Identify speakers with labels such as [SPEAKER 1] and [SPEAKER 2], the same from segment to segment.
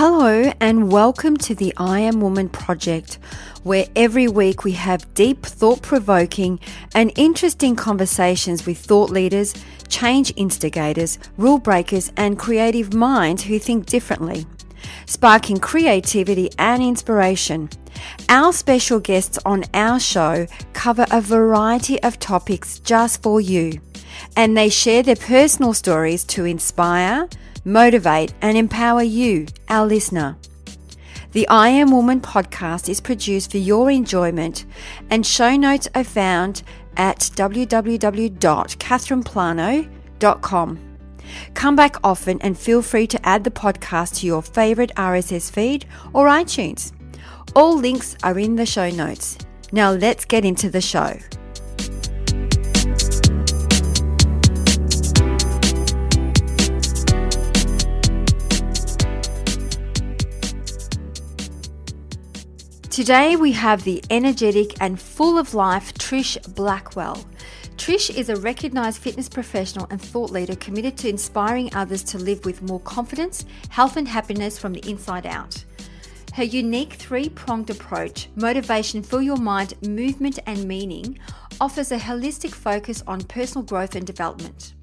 [SPEAKER 1] Hello and welcome to the I Am Woman project, where every week we have deep, thought-provoking and interesting conversations with thought leaders, change instigators, rule breakers and creative minds who think differently, sparking creativity and inspiration. Our special guests on our show cover a variety of topics just for you, and they share their personal stories to inspire, motivate and empower you, our listener. The I Am Woman podcast is produced for your enjoyment, and show notes are found at www.catherineplano.com. Come back often and feel free to add the podcast to your favorite RSS feed or iTunes. All links are in the show notes. Now let's get into the show. Today we have the energetic and full of life Trish Blackwell. Trish is a recognised fitness professional and thought leader committed to inspiring others to live with more confidence, health and happiness from the inside out. Her unique three-pronged approach, motivation for your mind, movement and meaning, offers a holistic focus on personal growth and development.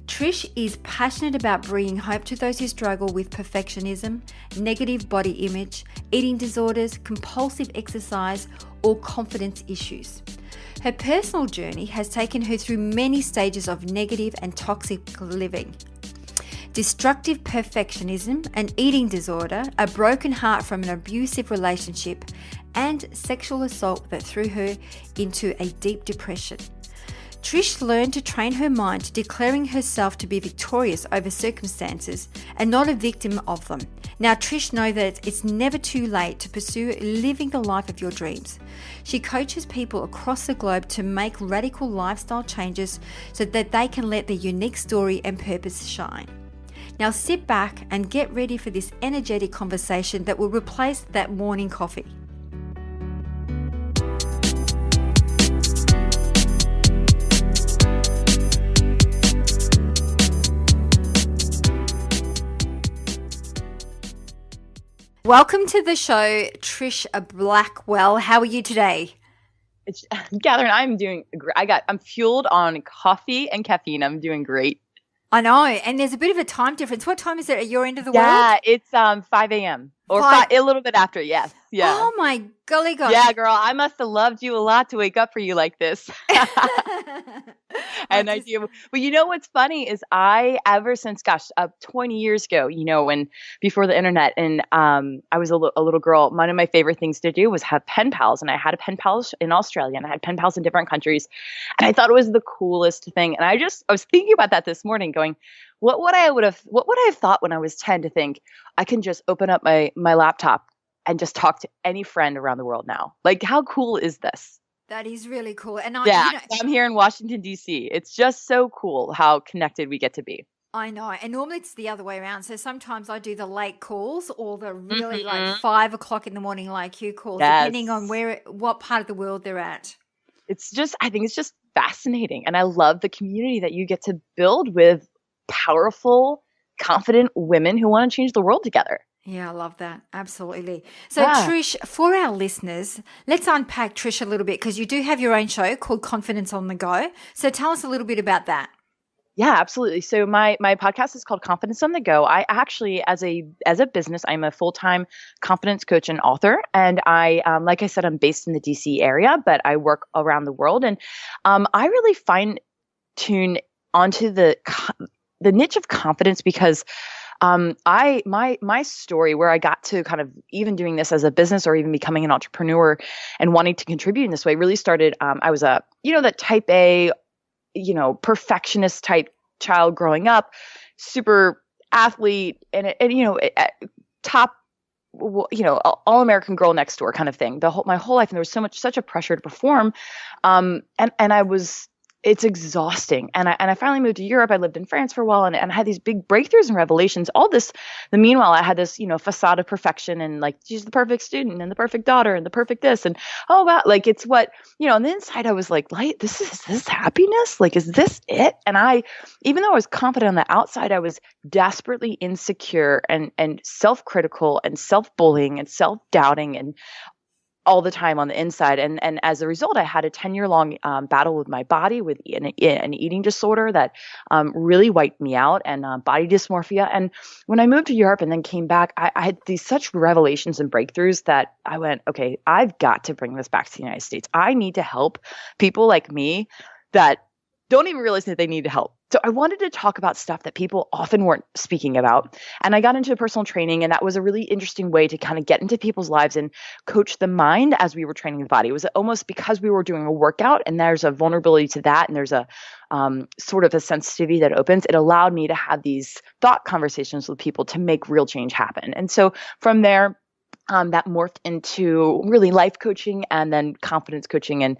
[SPEAKER 1] Trish is passionate about bringing hope to those who struggle with perfectionism, negative body image, eating disorders, compulsive exercise, or confidence issues. Her personal journey has taken her through many stages of negative and toxic living. Destructive perfectionism, an eating disorder, a broken heart from an abusive relationship, and sexual assault that threw her into a deep depression. Trish learned to train her mind, declaring herself to be victorious over circumstances and not a victim of them. Now, Trish knows that it's never too late to pursue living the life of your dreams. She coaches people across the globe to make radical lifestyle changes so that they can let their unique story and purpose shine. Now, sit back and get ready for this energetic conversation that will replace that morning coffee. Welcome to the show, Trish Blackwell. How are you today?
[SPEAKER 2] Catherine, I'm doing great. I'm fueled on coffee and caffeine. I'm doing great.
[SPEAKER 1] I know, and there's a bit of a time difference. What time is it at your end of the world?
[SPEAKER 2] Yeah, it's 5 a.m. or a little bit after. Yes, yeah.
[SPEAKER 1] Oh my golly gosh!
[SPEAKER 2] Yeah, girl, I must have loved you a lot to wake up for you like this. And but you know what's funny is ever since 20 years ago, before the internet, and I was a little girl. One of my favorite things to do was have pen pals, and I had a pen pals in Australia, and I had pen pals in different countries, and I thought it was the coolest thing. And I was thinking about that this morning, going, what would I have thought when I was 10 to think I can just open up my laptop and just talk to any friend around the world now? Like, how cool is this?
[SPEAKER 1] That is really cool. And
[SPEAKER 2] I'm here in Washington, D.C. It's just so cool how connected we get to be.
[SPEAKER 1] I know. And normally it's the other way around. So sometimes I do the late calls or the really like 5 o'clock in the morning like you calls, depending on what part of the world they're at.
[SPEAKER 2] I think it's just fascinating. And I love the community that you get to build with powerful, confident women who want to change the world together.
[SPEAKER 1] Yeah, I love that. Absolutely. So Trish, for our listeners, let's unpack Trish a little bit, because you do have your own show called Confidence on the Go. So tell us a little bit about that.
[SPEAKER 2] Yeah, absolutely. So my podcast is called Confidence on the Go. I actually, as a business, I'm a full-time confidence coach and author. And I, like I said, I'm based in the DC area, but I work around the world. And I really fine tune onto the niche of confidence because my story, where I got to kind of even doing this as a business or even becoming an entrepreneur and wanting to contribute in this way, really started. I was that type A, perfectionist type child growing up, super athlete, and top, all American girl next door kind of thing. My whole life, and there was such a pressure to perform, and I was it's exhausting. And I finally moved to Europe. I lived in France for a while, and I had these big breakthroughs and revelations. All this, the meanwhile, I had this, facade of perfection and like she's the perfect student and the perfect daughter and the perfect this and oh wow, like it's what, on the inside I was like, this happiness? Like, is this it? And even though I was confident on the outside, I was desperately insecure and self-critical and self-bullying and self-doubting and all the time on the inside. And as a result, I had a 10-year-long battle with my body with an eating disorder that really wiped me out and body dysmorphia. And when I moved to Europe and then came back, I had these such revelations and breakthroughs that I went, okay, I've got to bring this back to the United States. I need to help people like me that don't even realize that they need help. So I wanted to talk about stuff that people often weren't speaking about. And I got into personal training, and that was a really interesting way to kind of get into people's lives and coach the mind as we were training the body. It was almost because we were doing a workout and there's a vulnerability to that, and there's a sort of a sensitivity that opens. It allowed me to have these thought conversations with people to make real change happen. And so from there, that morphed into really life coaching and then confidence coaching and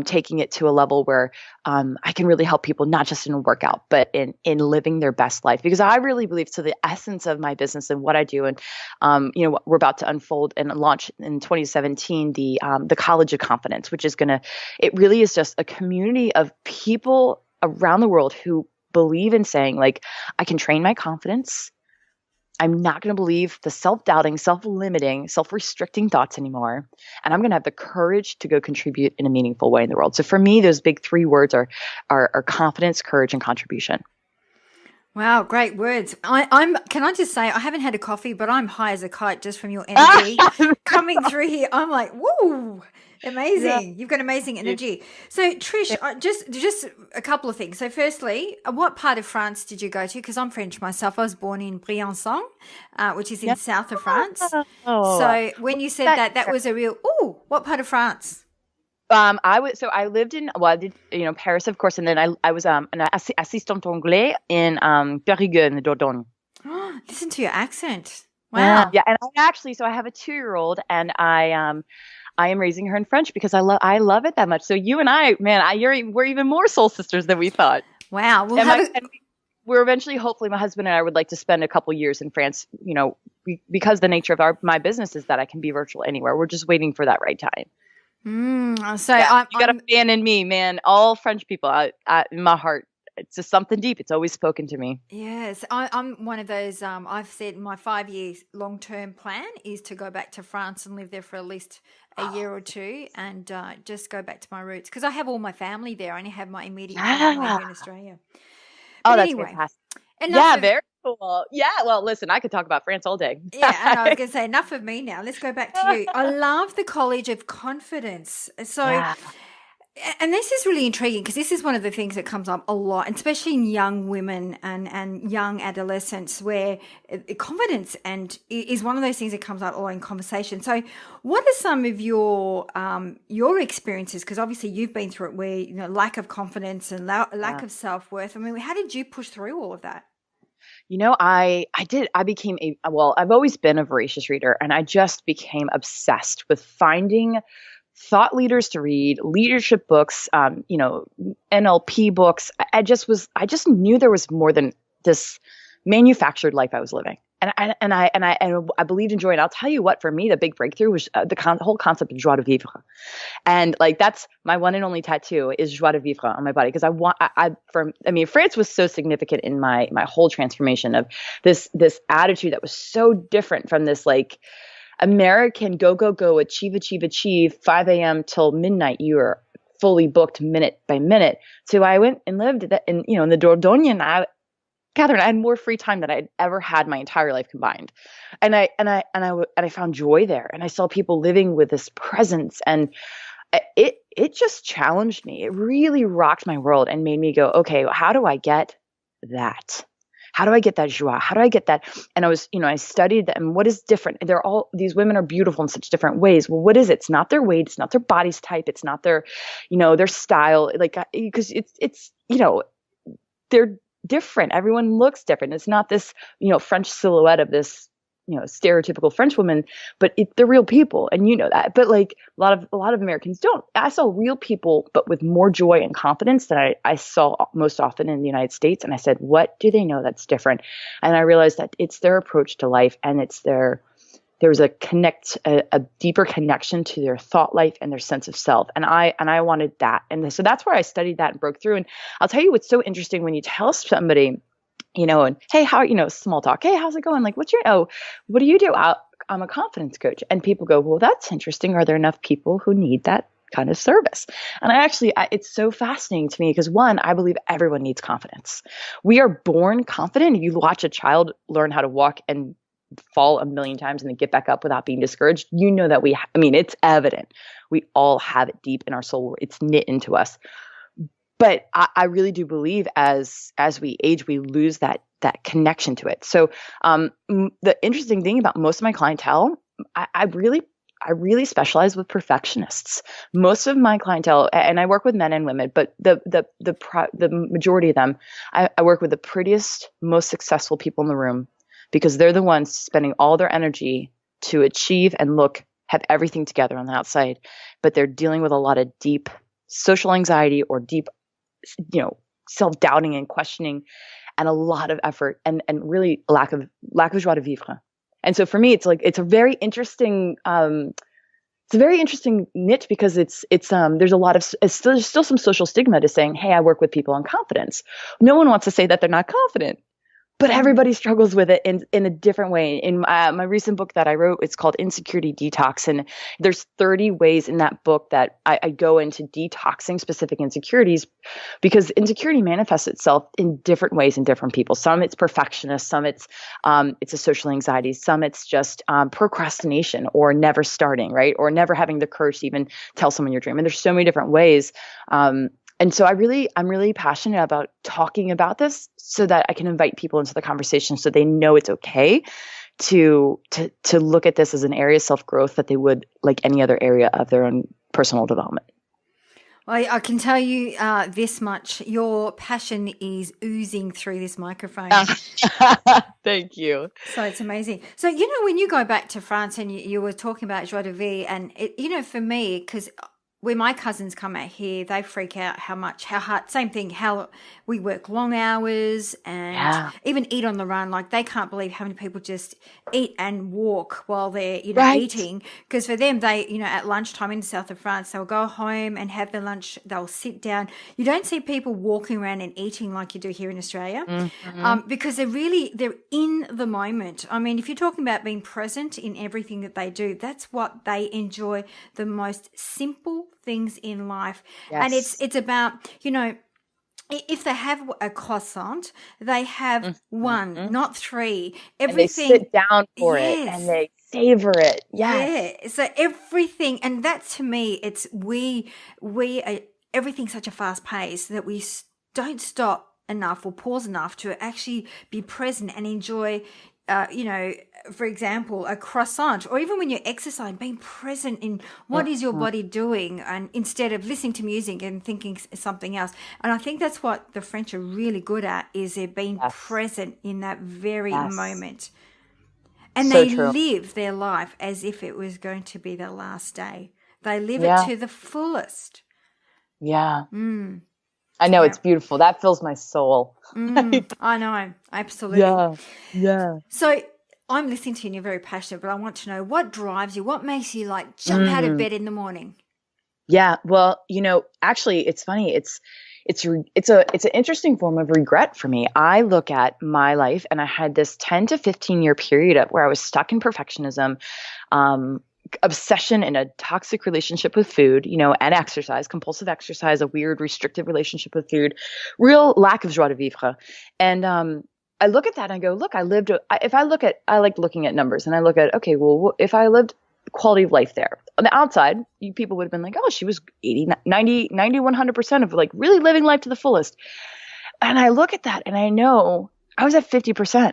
[SPEAKER 2] taking it to a level where I can really help people, not just in a workout, but in living their best life. Because I really believe, so the essence of my business and what I do, and what we're about to unfold and launch in 2017, the College of Confidence, which is it really is just a community of people around the world who believe in saying, like, I can train my confidence. I'm not going to believe the self-doubting, self-limiting, self-restricting thoughts anymore. And I'm going to have the courage to go contribute in a meaningful way in the world. So for me, those big three words are confidence, courage, and contribution.
[SPEAKER 1] Wow, great words. Can I just say, I haven't had a coffee, but I'm high as a kite just from your energy coming through here. I'm like, woo, amazing. Yeah. You've got amazing energy. So Trish, just a couple of things. So firstly, what part of France did you go to? Because I'm French myself. I was born in Briançon, which is in south of France. Oh. So when you said that was a real, what part of France?
[SPEAKER 2] I lived in, I did, Paris, of course. And then I was, an assistant anglais in, Périgueux in the Dordogne.
[SPEAKER 1] Listen to your accent. Wow.
[SPEAKER 2] Yeah. And so I have a 2-year-old, and I am raising her in French because I love it that much. So you and I, man, we're even more soul sisters than we thought.
[SPEAKER 1] Wow.
[SPEAKER 2] We're eventually, hopefully, my husband and I would like to spend a couple years in France, because the nature of my business is that I can be virtual anywhere. We're just waiting for that right time.
[SPEAKER 1] You
[SPEAKER 2] got a fan in me, man. All French people, in my heart, it's just something deep. It's always spoken to me.
[SPEAKER 1] Yes, I'm one of those. I've said my 5-year long-term plan is to go back to France and live there for at least a year or two, and just go back to my roots, because I have all my family there. I only have my immediate family here in Australia. But
[SPEAKER 2] that's fantastic. Very cool. Yeah, well, listen, I could talk about France all day.
[SPEAKER 1] Yeah, and I was going to say, enough of me now. Let's go back to you. I love the College of Confidence. So, and this is really intriguing, because this is one of the things that comes up a lot, especially in young women and young adolescents, where confidence is one of those things that comes up a lot in conversation. So what are some of your experiences? Because obviously you've been through it, where, lack of confidence and lack of self-worth. I mean, how did you push through all of that?
[SPEAKER 2] I became I've always been a voracious reader, and I just became obsessed with finding thought leaders to read, leadership books, NLP books. I just knew there was more than this manufactured life I was living. And I believed in joy. And I'll tell you what, for me, the big breakthrough was the whole concept of joie de vivre. And like, that's my one and only tattoo is joie de vivre on my body. Because France was so significant in my whole transformation of this attitude that was so different from this, like, American go, achieve, 5 a.m. till midnight. You are fully booked minute by minute. So I went and lived in the Dordogne, Catherine, I had more free time than I'd ever had my entire life combined. And I found joy there. And I saw people living with this presence, and it just challenged me. It really rocked my world and made me go, okay, how do I get that? How do I get that joie? How do I get that? And I studied them. What is different? These women are beautiful in such different ways. Well, what is it? It's not their weight. It's not their body's type. It's not their, their style. Like, because it's they're different. Everyone looks different. It's not this, French silhouette of this stereotypical French woman, but they're real people, and you know that. But like a lot of Americans don't. I saw real people, but with more joy and confidence than I saw most often in the United States. And I said, what do they know that's different? And I realized that it's their approach to life, and there was a deeper connection to their thought life and their sense of self. And I wanted that. And so that's where I studied that and broke through. And I'll tell you what's so interesting when you tell somebody, and hey, small talk. Hey, how's it going? Like, what do you do? I'm a confidence coach. And people go, well, that's interesting. Are there enough people who need that kind of service? And it's so fascinating to me because one, I believe everyone needs confidence. We are born confident. If you watch a child learn how to walk and fall a million times and then get back up without being discouraged, you know that it's evident. We all have it deep in our soul. It's knit into us. But I really do believe as we age, we lose that connection to it. So the interesting thing about most of my clientele, I really specialize with perfectionists. Most of my clientele, and I work with men and women, but the majority of them, I work with the prettiest, most successful people in the room, because they're the ones spending all their energy to achieve and have everything together on the outside, but they're dealing with a lot of deep social anxiety or deep, self-doubting and questioning, and a lot of effort and really lack of joie de vivre. And so for me, it's a very interesting niche, because there's a lot of there's still some social stigma to saying, hey, I work with people on confidence. No one wants to say that they're not confident. But everybody struggles with it in a different way. In my recent book that I wrote, it's called Insecurity Detox. And there's 30 ways in that book that I go into detoxing specific insecurities, because insecurity manifests itself in different ways in different people. Some it's perfectionist, some it's a social anxiety, some it's just procrastination or never starting, right? Or never having the courage to even tell someone your dream. And there's so many different ways. And so I'm really passionate about talking about this so that I can invite people into the conversation so they know it's okay to look at this as an area of self-growth that they would like any other area of their own personal development.
[SPEAKER 1] Well, I can tell you this much. Your passion is oozing through this microphone.
[SPEAKER 2] Thank you.
[SPEAKER 1] So it's amazing. So, when you go back to France and you were talking about joie de vivre, and for me, because when my cousins come out here, they freak out how hard, same thing, how we work long hours and even eat on the run. Like, they can't believe how many people just eat and walk while they're, eating. Because for them, they, at lunchtime in the south of France, they'll go home and have their lunch. They'll sit down. You don't see people walking around and eating like you do here in Australia, because they're in the moment. I mean, if you're talking about being present in everything that they do, that's what they enjoy the most. Simple things in life. Yes. And it's about, if they have a croissant, they have one, not three. Everything.
[SPEAKER 2] And they sit down for it and they savor it. Yes.
[SPEAKER 1] Yeah. So everything, and that to me, it's we are, everything's such a fast pace that we don't stop enough or pause enough to actually be present and enjoy, for example, a croissant, or even when you're exercising, being present in what is your body doing, and instead of listening to music and thinking something else. And I think that's what the French are really good at, is they're being present in that very moment. And so they live their life as if it was going to be their last day. They live it to the fullest.
[SPEAKER 2] Yeah. I know, it's beautiful. That fills my soul.
[SPEAKER 1] I know, absolutely.
[SPEAKER 2] Yeah.
[SPEAKER 1] So I'm listening to you and you're very passionate, but I want to know what drives you, what makes you jump out of bed in the morning?
[SPEAKER 2] Yeah, well, actually, it's funny. It's an interesting form of regret for me. I look at my life, and I had this 10 to 15 year period where I was stuck in perfectionism, obsession in a toxic relationship with food, and exercise, compulsive exercise, a weird restrictive relationship with food, real lack of joie de vivre. And I look at that and I go, look, I like looking at numbers, and I look at, okay, well, if I lived quality of life there on the outside, people would have been like, oh, she was 80, 90, 100% of really living life to the fullest. And I look at that and I know I was at 50%.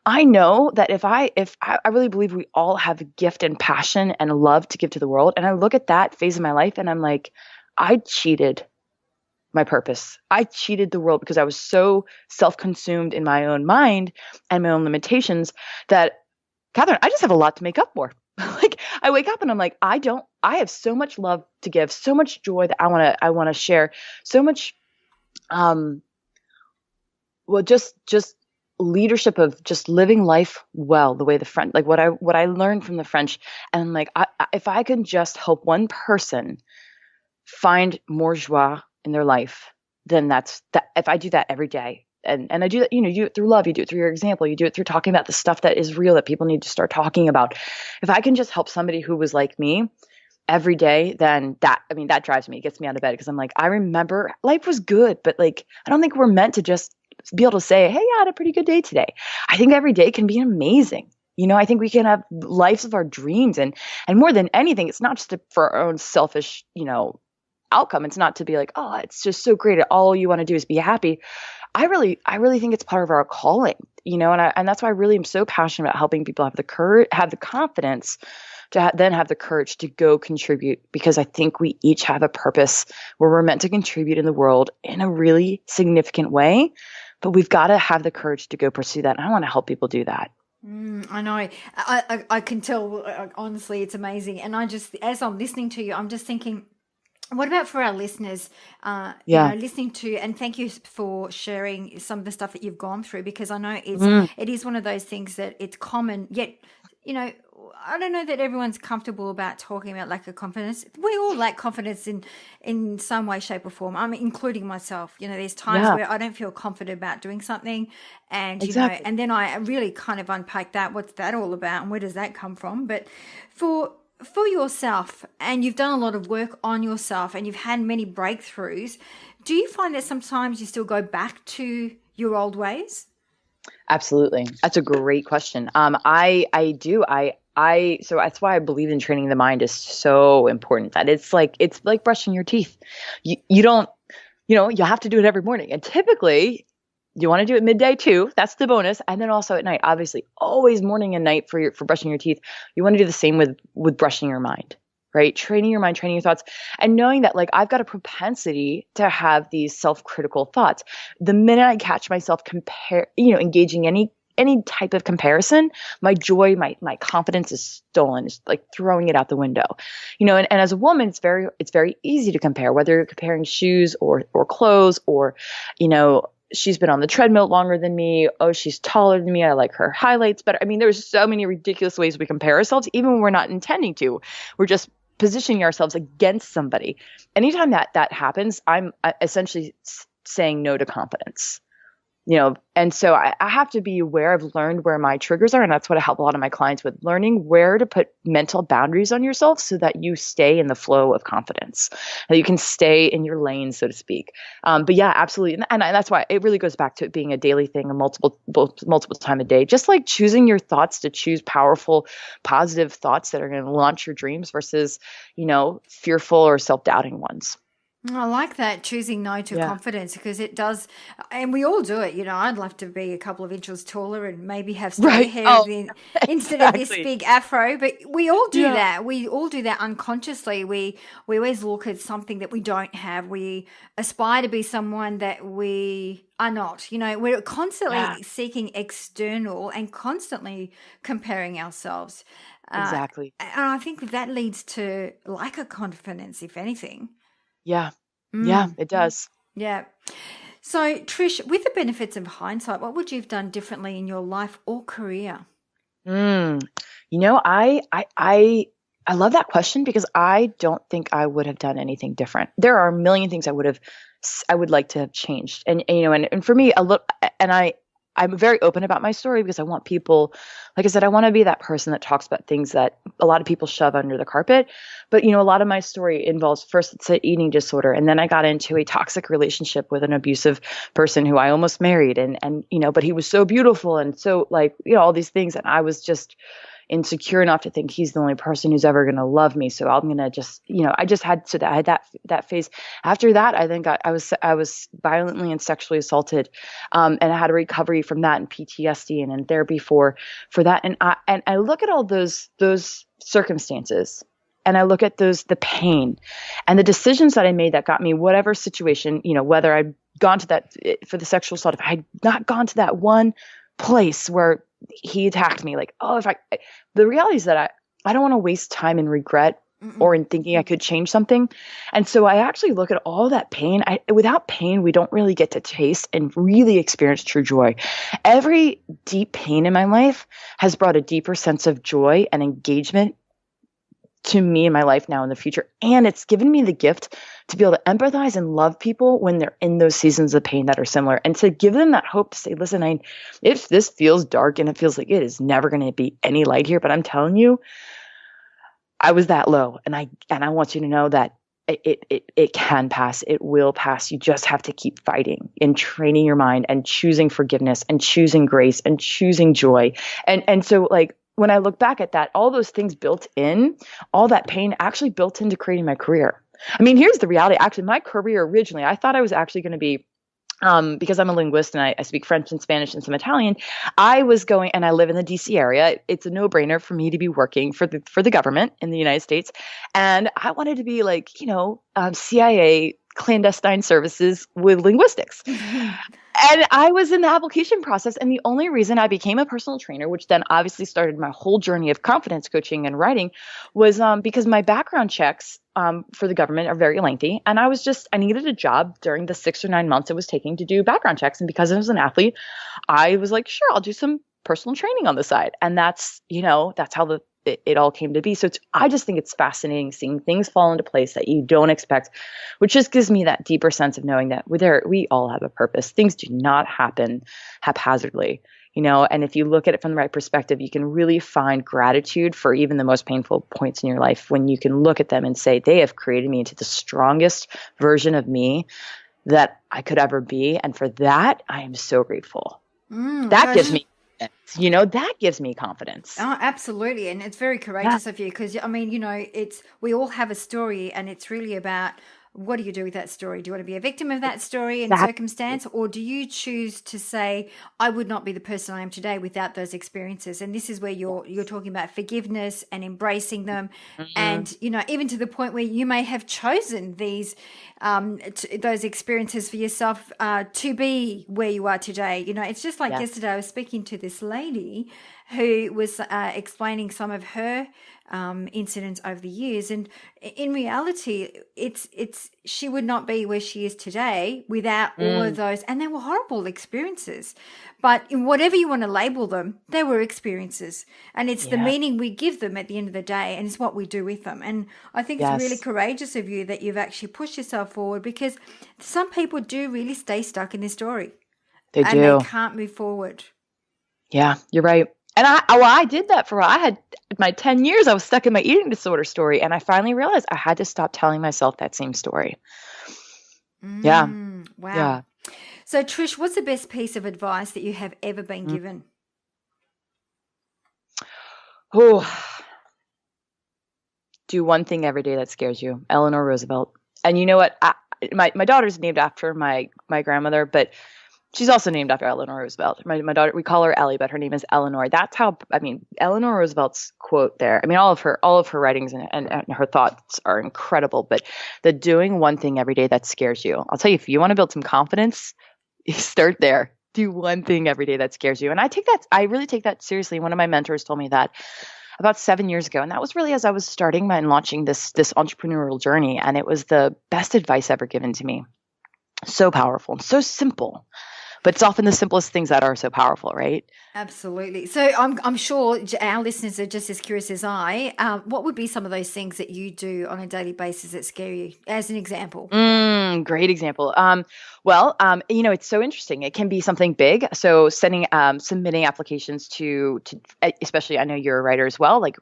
[SPEAKER 2] I know that if I really believe we all have a gift and passion and love to give to the world. And I look at that phase of my life and I'm like, I cheated my purpose. I cheated the world because I was so self-consumed in my own mind and my own limitations that Catherine, I just have a lot to make up for. Like I wake up and I'm like, I have so much love to give, so much joy that I want to share, so much, um, well, just leadership of just living life well, the way the French, like what I learned from the French. And I'm like, if I can just help one person find more joie in their life, then that's that. If I do that every day, and I do that, you do it through love, you do it through your example, you do it through talking about the stuff that is real that people need to start talking about. If I can just help somebody who was like me every day, then that drives me, it gets me out of bed because I'm like, I remember life was good, but like, I don't think we're meant to just be able to say, hey, I had a pretty good day today. I think every day can be amazing. I think we can have lives of our dreams, and more than anything, it's not just for our own selfish, outcome. It's not to be like, oh, it's just so great. All you want to do is be happy. I really think it's part of our calling, and that's why I really am so passionate about helping people have the courage, have the confidence to then have the courage to go contribute, because I think we each have a purpose where we're meant to contribute in the world in a really significant way, but we've got to have the courage to go pursue that. And I want to help people do that.
[SPEAKER 1] I know. I can tell, honestly, it's amazing. And as I'm listening to you, I'm just thinking, what about for our listeners, listening to, and thank you for sharing some of the stuff that you've gone through, because I know it is one of those things that it's common, yet, I don't know that everyone's comfortable about talking about lack of confidence. We all lack confidence in some way, shape or form. I mean, including myself. There's times where I don't feel confident about doing something, and
[SPEAKER 2] Exactly.
[SPEAKER 1] and then I really kind of unpack that. What's that all about, and where does that come from? But for yourself, and you've done a lot of work on yourself, and you've had many breakthroughs. Do you find that sometimes you still go back to your old ways?
[SPEAKER 2] Absolutely. That's a great question. I do. So that's why I believe in training the mind is so important, that it's like brushing your teeth. You don't, you have to do it every morning. And typically you want to do it midday too. That's the bonus. And then also at night, obviously always morning and night for brushing your teeth. You want to do the same with brushing your mind, right? Training your mind, training your thoughts, and knowing that like I've got a propensity to have these self-critical thoughts. The minute I catch myself engaging any type of comparison, my joy, my confidence is stolen. It's like throwing it out the window, and as a woman, it's very easy to compare, whether you're comparing shoes or clothes, or, she's been on the treadmill longer than me. Oh, she's taller than me. I like her highlights better. I mean, there's so many ridiculous ways we compare ourselves, even when we're not intending to. We're just positioning ourselves against somebody. Anytime that happens, I'm essentially saying no to confidence. And so I have to be aware. I've learned where my triggers are, and that's what I help a lot of my clients with, learning where to put mental boundaries on yourself so that you stay in the flow of confidence, that you can stay in your lane, so to speak. But yeah, absolutely. And that's why it really goes back to it being a daily thing, a multiple time a day, just like choosing your thoughts, to choose powerful, positive thoughts that are going to launch your dreams versus, fearful or self-doubting ones.
[SPEAKER 1] I like that, choosing no to confidence, because it does, and we all do it. I'd love to be a couple of inches taller and maybe have straight hair instead of this big afro, but we all do that. We all do that unconsciously. We always look at something that we don't have. We aspire to be someone that we are not. We're constantly seeking external and constantly comparing ourselves.
[SPEAKER 2] Exactly.
[SPEAKER 1] And I think that leads to lack of confidence, if anything.
[SPEAKER 2] Yeah. Yeah, it does.
[SPEAKER 1] Yeah. So, Trish, with the benefits of hindsight, what would you have done differently in your life or career?
[SPEAKER 2] I love that question, because I don't think I would have done anything different. There are a million things I would like to have changed. And for me, I'm very open about my story, because I want people, like I said, I want to be that person that talks about things that a lot of people shove under the carpet. But, a lot of my story involves, first it's an eating disorder. And then I got into a toxic relationship with an abusive person who I almost married. And but he was so beautiful. And so all these things. And I was just insecure enough to think he's the only person who's ever going to love me. So I'm going to just, I just had, so that I had that phase. After that, I then I was violently and sexually assaulted. And I had a recovery from that, and PTSD, and in therapy for that. And I look at all those circumstances, and I look at the pain and the decisions that I made that got me whatever situation, whether I'd gone to that for the sexual assault, if I had not gone to that one place where he attacked me like, oh, the reality is that I don't want to waste time in regret or in thinking I could change something. And so I actually look at all that pain. Without pain, we don't really get to taste and really experience true joy. Every deep pain in my life has brought a deeper sense of joy and engagement to me in my life now in the future. And it's given me the gift to be able to empathize and love people when they're in those seasons of pain that are similar, and to give them that hope to say, listen, if this feels dark and it feels like it is never going to be any light here, but I'm telling you, I was that low, and I want you to know that it can pass. It will pass. You just have to keep fighting and training your mind and choosing forgiveness and choosing grace and choosing joy. And so like when I look back at that, all those things built in, all that pain actually built into creating my career. I mean, here's the reality. Actually, my career originally, I thought I was actually going to be because I'm a linguist and I speak French and Spanish and some Italian, I was going, and I live in the DC area. It's a no-brainer for me to be working for the government in the United States. And I wanted to be like, CIA clandestine services with linguistics. And I was in the application process. And the only reason I became a personal trainer, which then obviously started my whole journey of confidence coaching and writing, was because my background checks for the government are very lengthy. And I needed a job during the 6 or 9 months it was taking to do background checks. And because I was an athlete, I was like, sure, I'll do some personal training on the side. And that's how it all came to be. So I just think it's fascinating seeing things fall into place that you don't expect, which just gives me that deeper sense of knowing that we all have a purpose. Things do not happen haphazardly, and if you look at it from the right perspective, you can really find gratitude for even the most painful points in your life when you can look at them and say, they have created me into the strongest version of me that I could ever be. And for that, I am so grateful. That gives me that gives me confidence.
[SPEAKER 1] Oh, absolutely. And it's very courageous of you because, we all have a story, and it's really about what do you do with that story? Do you want to be a victim of that story and circumstance, or do you choose to say, I would not be the person I am today without those experiences? And this is where you're talking about forgiveness and embracing them. And, even to the point where you may have chosen these, those experiences for yourself to be where you are today. It's just like yesterday I was speaking to this lady who was explaining some of her incidents over the years, and in reality, she would not be where she is today without all of those, and they were horrible experiences. But in whatever you want to label them, they were experiences, and it's the meaning we give them at the end of the day, and it's what we do with them. And I think it's really courageous of you that you've actually pushed yourself forward, because some people do really stay stuck in this story.
[SPEAKER 2] They do.
[SPEAKER 1] And they can't move forward.
[SPEAKER 2] Yeah, you're right. And I did that for a while. I had my 10 years, I was stuck in my eating disorder story. And I finally realized I had to stop telling myself that same story. Yeah.
[SPEAKER 1] Wow.
[SPEAKER 2] Yeah.
[SPEAKER 1] So Trish, what's the best piece of advice that you have ever been given?
[SPEAKER 2] Oh, do one thing every day that scares you. Eleanor Roosevelt. And you know what? My daughter's named after my grandmother, but she's also named after Eleanor Roosevelt. My daughter, we call her Ellie, but her name is Eleanor. That's how, Eleanor Roosevelt's quote there. All of her writings and her thoughts are incredible, but the doing one thing every day that scares you. I'll tell you, if you want to build some confidence, start there. Do one thing every day that scares you. And I really take that seriously. One of my mentors told me that about 7 years ago. And that was really as I was starting and launching this entrepreneurial journey. And it was the best advice ever given to me. So powerful and so simple. But it's often the simplest things that are so powerful, right?
[SPEAKER 1] Absolutely. So I'm sure our listeners are just as curious as I. What would be some of those things that you do on a daily basis that scare you, as an example?
[SPEAKER 2] Great example. It's so interesting. It can be something big. So submitting applications to, especially, I know you're a writer as well, like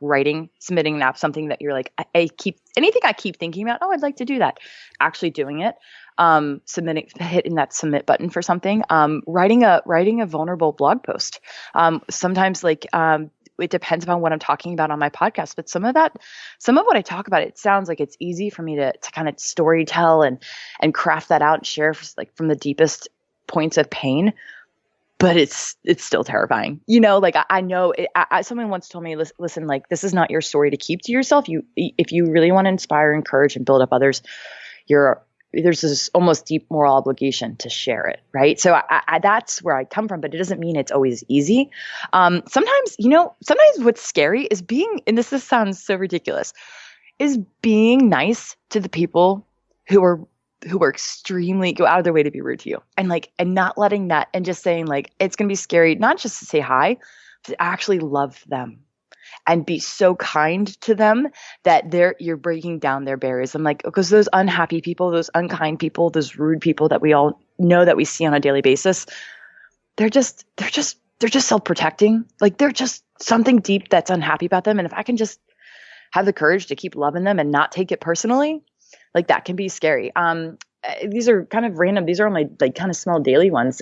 [SPEAKER 2] submitting something that you're like, I keep thinking about, I'd like to do that. Actually doing it. Hitting that submit button for something, writing a vulnerable blog post. Sometimes it depends upon what I'm talking about on my podcast, but some of what I talk about, it sounds like it's easy for me to kind of story tell and craft that out and share from the deepest points of pain, but it's still terrifying. I know someone once told me, listen, this is not your story to keep to yourself. If you really want to inspire, encourage, and build up others, you're there's this almost deep moral obligation to share it, right? So that's where I come from, but it doesn't mean it's always easy. Sometimes what's scary is and this sounds so ridiculous, is being nice to the people who are extremely go out of their way to be rude to you, and not letting that, and just saying it's going to be scary, not just to say hi, but to actually love them and be so kind to them that you're breaking down their barriers. I'm because those unhappy people, those unkind people, those rude people that we all know that we see on a daily basis, they're just self-protecting. They're just something deep that's unhappy about them. And if I can just have the courage to keep loving them and not take it personally, that can be scary. These are kind of random. These are only kind of small daily ones.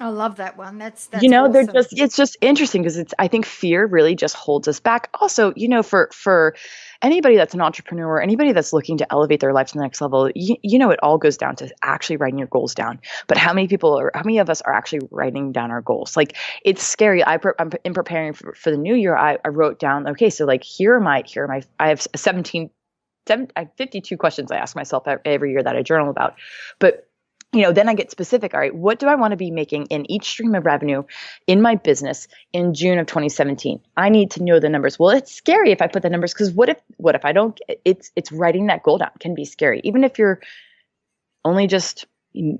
[SPEAKER 1] I love that one. That's
[SPEAKER 2] they're
[SPEAKER 1] awesome.
[SPEAKER 2] it's just interesting because I think fear really just holds us back. Also, for anybody that's an entrepreneur, anybody that's looking to elevate their life to the next level, it all goes down to actually writing your goals down. But how many of us are actually writing down our goals? It's scary. I'm in preparing for the new year. I wrote down, okay, so here are my, I have 52 questions I ask myself every year that I journal about. But then I get specific. All right, what do I want to be making in each stream of revenue in my business in June of 2017? I need to know the numbers. Well, it's scary if I put the numbers, because what if I don't? It's writing that goal down can be scary, even if you're only just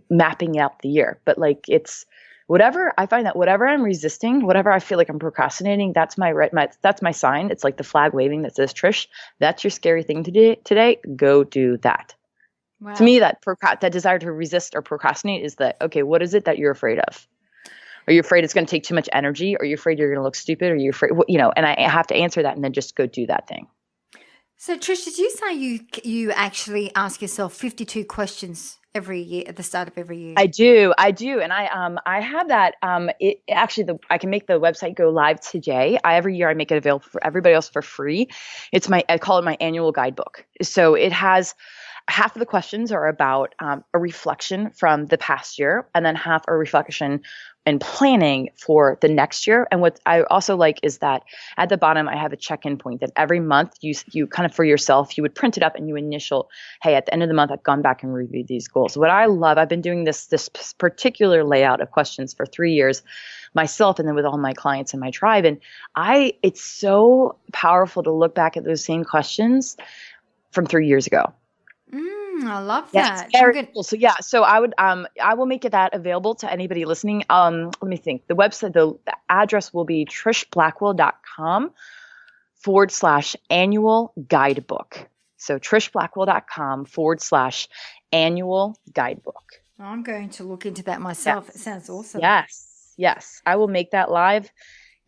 [SPEAKER 2] mapping out the year. But it's whatever I find, that whatever I'm resisting, whatever I feel like I'm procrastinating, that's my sign. It's like the flag waving that says, Trish, that's your scary thing to do today. Go do that. Wow. To me, that desire to resist or procrastinate is okay, what is it that you're afraid of? Are you afraid it's going to take too much energy? Are you afraid you're going to look stupid? Are you afraid, and I have to answer that and then just go do that thing.
[SPEAKER 1] So Trish, did you say you actually ask yourself 52 questions every year at the start of every year? I do. And I have that, I can make the website go live today. Every year I make it available for everybody else for free. I call it my annual guidebook. So it has, half of the questions are about a reflection from the past year, and then half a reflection and planning for the next year. And what I also like is that at the bottom, I have a check-in point that every month you kind of, for yourself, you would print it up and you initial, hey, at the end of the month, I've gone back and reviewed these goals. What I love, I've been doing this particular layout of questions for 3 years myself, and then with all my clients in my tribe. And it's so powerful to look back at those same questions from 3 years ago. I love that.
[SPEAKER 2] Very cool. So I will make that available to anybody listening. Let me think. The website, the address will be trishblackwell.com/annual guidebook. So trishblackwell.com/annual guidebook.
[SPEAKER 1] I'm going to look into that myself. Yes. It sounds awesome.
[SPEAKER 2] Yes. I will make that live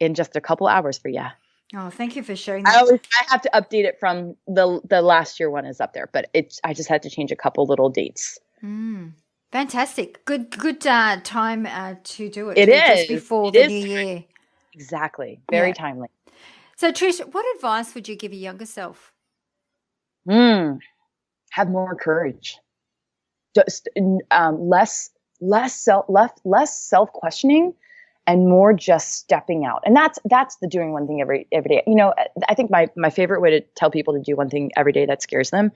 [SPEAKER 2] in just a couple hours for you.
[SPEAKER 1] Oh, thank you for sharing that.
[SPEAKER 2] I have to update it from the last year one is up there, but I just had to change a couple little dates.
[SPEAKER 1] Fantastic. Good time to do it.
[SPEAKER 2] It is.
[SPEAKER 1] Just before the new year.
[SPEAKER 2] Exactly. Very timely.
[SPEAKER 1] So Trish, what advice would you give your younger self?
[SPEAKER 2] Have more courage. Just less self-questioning, and more just stepping out. And that's the doing one thing every day. I think my favorite way to tell people to do one thing every day that scares them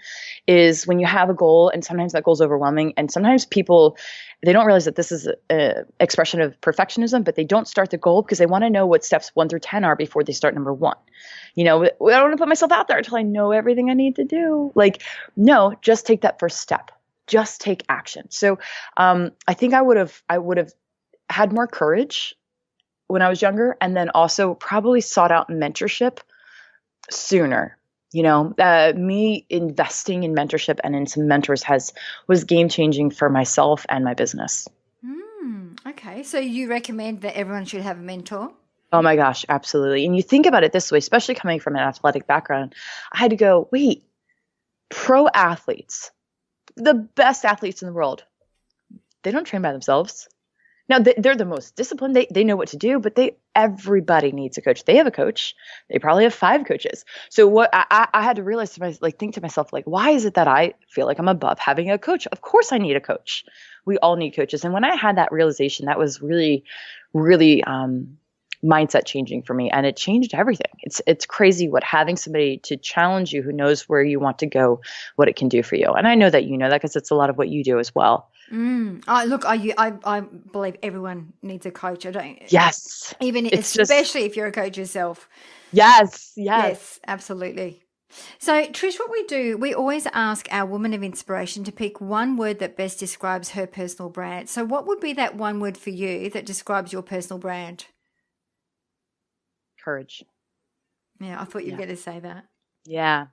[SPEAKER 2] is when you have a goal, and sometimes that goal is overwhelming, and sometimes people, they don't realize that this is an expression of perfectionism, but they don't start the goal because they want to know what steps 1 through 10 are before they start number 1. I don't want to put myself out there until I know everything I need to do. No, just take that first step. Just take action. So I think I would have had more courage when I was younger, and then also probably sought out mentorship sooner. Me investing in mentorship and in some mentors was game changing for myself and my business.
[SPEAKER 1] Okay. So you recommend that everyone should have a mentor?
[SPEAKER 2] Oh my gosh, absolutely. And you think about it this way, especially coming from an athletic background, I had to go, wait, pro athletes, the best athletes in the world, they don't train by themselves. Now, they're the most disciplined. They know what to do, but everybody needs a coach. They have a coach. They probably have 5 coaches. So what I had to realize, think to myself, why is it that I feel like I'm above having a coach? Of course I need a coach. We all need coaches. And when I had that realization, that was really, really mindset changing for me, and it changed everything. It's crazy what having somebody to challenge you who knows where you want to go, what it can do for you. And I know that you know that because it's a lot of what you do as well.
[SPEAKER 1] Look, I believe everyone needs a coach. I don't.
[SPEAKER 2] Yes.
[SPEAKER 1] Even especially if you're a coach yourself.
[SPEAKER 2] Yes,
[SPEAKER 1] absolutely. So, Trish, what we do, we always ask our woman of inspiration to pick one word that best describes her personal brand. So what would be that one word for you that describes your personal brand?
[SPEAKER 2] Courage.
[SPEAKER 1] Yeah, I thought you were going to say that.
[SPEAKER 2] Yeah.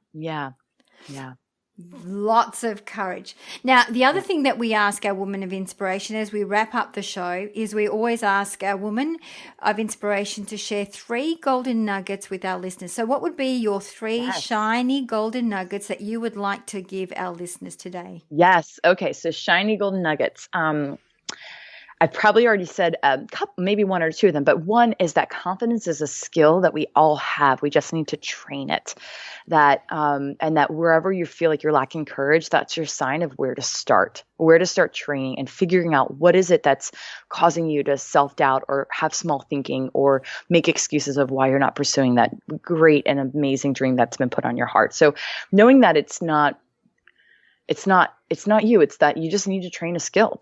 [SPEAKER 1] Lots of courage. Now, the other thing that we ask our woman of inspiration as we wrap up the show is we always ask our woman of inspiration to share 3 golden nuggets with our listeners. So what would be your 3 shiny golden nuggets that you would like to give our listeners today?
[SPEAKER 2] Yes. Okay. So shiny golden nuggets. I probably already said a couple, maybe 1 or 2 of them, but one is that confidence is a skill that we all have. We just need to train it. And that wherever you feel like you're lacking courage, that's your sign of where to start training and figuring out what is it that's causing you to self-doubt or have small thinking or make excuses of why you're not pursuing that great and amazing dream that's been put on your heart. So knowing that it's not you, it's that you just need to train a skill.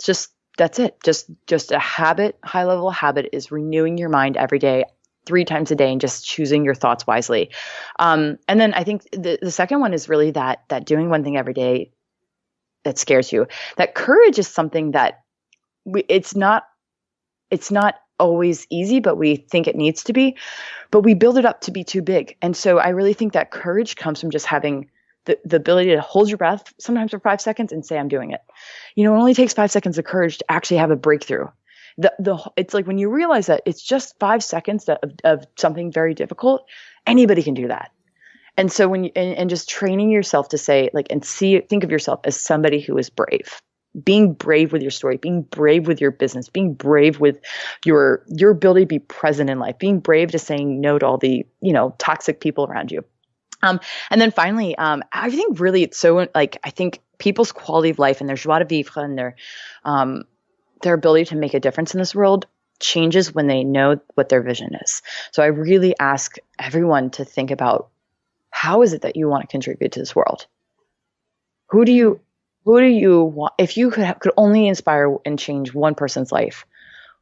[SPEAKER 2] That's it. Just a habit, high level habit is renewing your mind every day, 3 times a day, and just choosing your thoughts wisely. And then I think the second one is really that doing one thing every day that scares you. That courage is something that it's not always easy, but we think it needs to be, but we build it up to be too big. And so I really think that courage comes from just having the ability to hold your breath sometimes for 5 seconds and say, I'm doing it. It only takes 5 seconds of courage to actually have a breakthrough. It's like when you realize that it's just 5 seconds of something very difficult, anybody can do that. And so and just training yourself to say think of yourself as somebody who is brave, being brave with your story, being brave with your business, being brave with your ability to be present in life, being brave to saying no to all the, toxic people around you. And then finally, I think really it's so I think people's quality of life and their joie de vivre and their ability to make a difference in this world changes when they know what their vision is. So I really ask everyone to think about, how is it that you want to contribute to this world? Who do you want? If you could only inspire and change one person's life,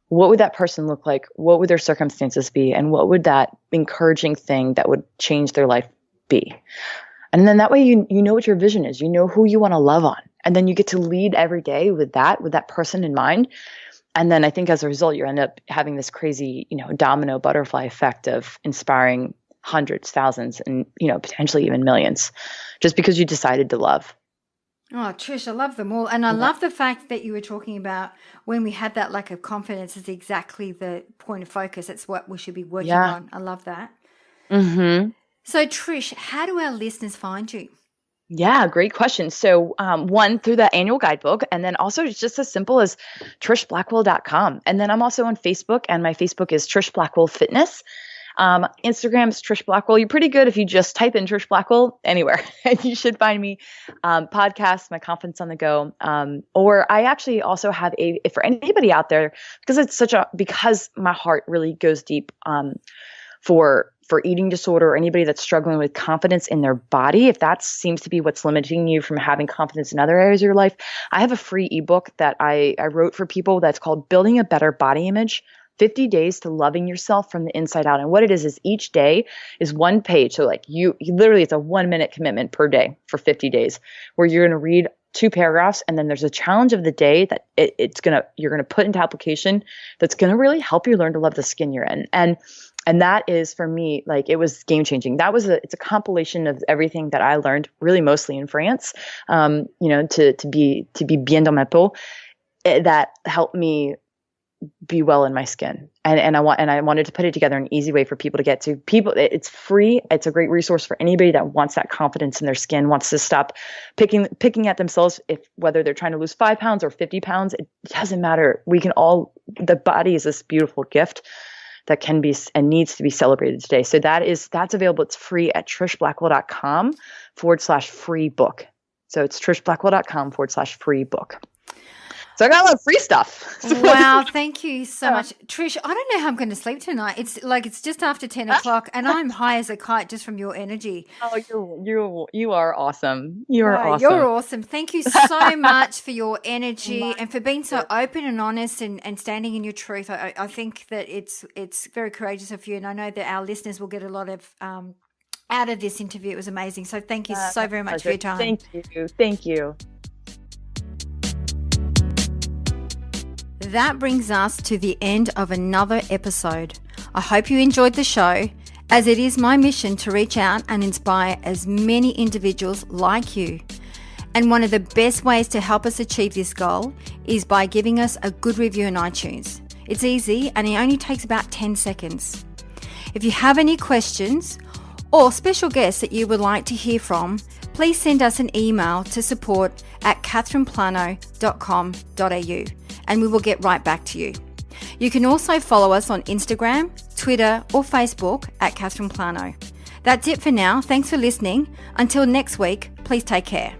[SPEAKER 2] what would that person look like? What would their circumstances be? And what would that encouraging thing that would change their life be? And then that way you know what your vision is, you know who you want to love on. And then you get to lead every day with that person in mind. And then I think as a result, you end up having this crazy, domino butterfly effect of inspiring hundreds, thousands, and, potentially even millions, just because you decided to love.
[SPEAKER 1] Oh, Trish, I love them all. And I love the fact that you were talking about when we have that lack of confidence is exactly the point of focus. It's what we should be working on. I love that.
[SPEAKER 2] Mm-hmm.
[SPEAKER 1] So, Trish, how do our listeners find you?
[SPEAKER 2] Yeah, great question. So one, through the annual guidebook, and then also it's just as simple as trishblackwell.com. And then I'm also on Facebook, and my Facebook is Trish Blackwell Fitness. Instagram is Trish Blackwell. You're pretty good if you just type in Trish Blackwell anywhere, and you should find me. Podcast, my Confidence on the Go. Or I actually also have for anybody out there, because my heart really goes deep for eating disorder or anybody that's struggling with confidence in their body, if that seems to be what's limiting you from having confidence in other areas of your life, I have a free ebook that I wrote for people that's called Building a Better Body Image, 50 Days to Loving Yourself from the Inside Out. And what it is each day is one page. So you literally, it's a 1-minute commitment per day for 50 days where you're going to read 2 paragraphs. And then there's a challenge of the day that you're going to put into application that's going to really help you learn to love the skin you're in. And that is, for me, it was game changing. It's a compilation of everything that I learned, really mostly in France, to be bien dans ma peau, that helped me be well in my skin. And I wanted to put it together in an easy way for people to get to. It's free. It's a great resource for anybody that wants that confidence in their skin, wants to stop picking at themselves, whether they're trying to lose 5 pounds or 50 pounds, it doesn't matter. The body is this beautiful gift that can be and needs to be celebrated today. So that's available. It's free at trishblackwell.com/free book. So it's trishblackwell.com/free book. So I got a lot of free stuff.
[SPEAKER 1] Wow, thank you so much. Trish, I don't know how I'm going to sleep tonight. It's just after 10 o'clock and I'm high as a kite just from your energy.
[SPEAKER 2] Oh, you are awesome. You are awesome.
[SPEAKER 1] You're awesome. Thank you so much for your energy and for being so open and honest and standing in your truth. I think that it's very courageous of you, and I know that our listeners will get a lot of out of this interview. It was amazing. So thank you so very much for your time.
[SPEAKER 2] Thank you.
[SPEAKER 1] That brings us to the end of another episode. I hope you enjoyed the show, as it is my mission to reach out and inspire as many individuals like you. And one of the best ways to help us achieve this goal is by giving us a good review on iTunes. It's easy and it only takes about 10 seconds. If you have any questions or special guests that you would like to hear from, please send us an email to support@catherineplano.com.au and we will get right back to you. You can also follow us on Instagram, Twitter or Facebook @Catherine Plano. That's it for now. Thanks for listening. Until next week, please take care.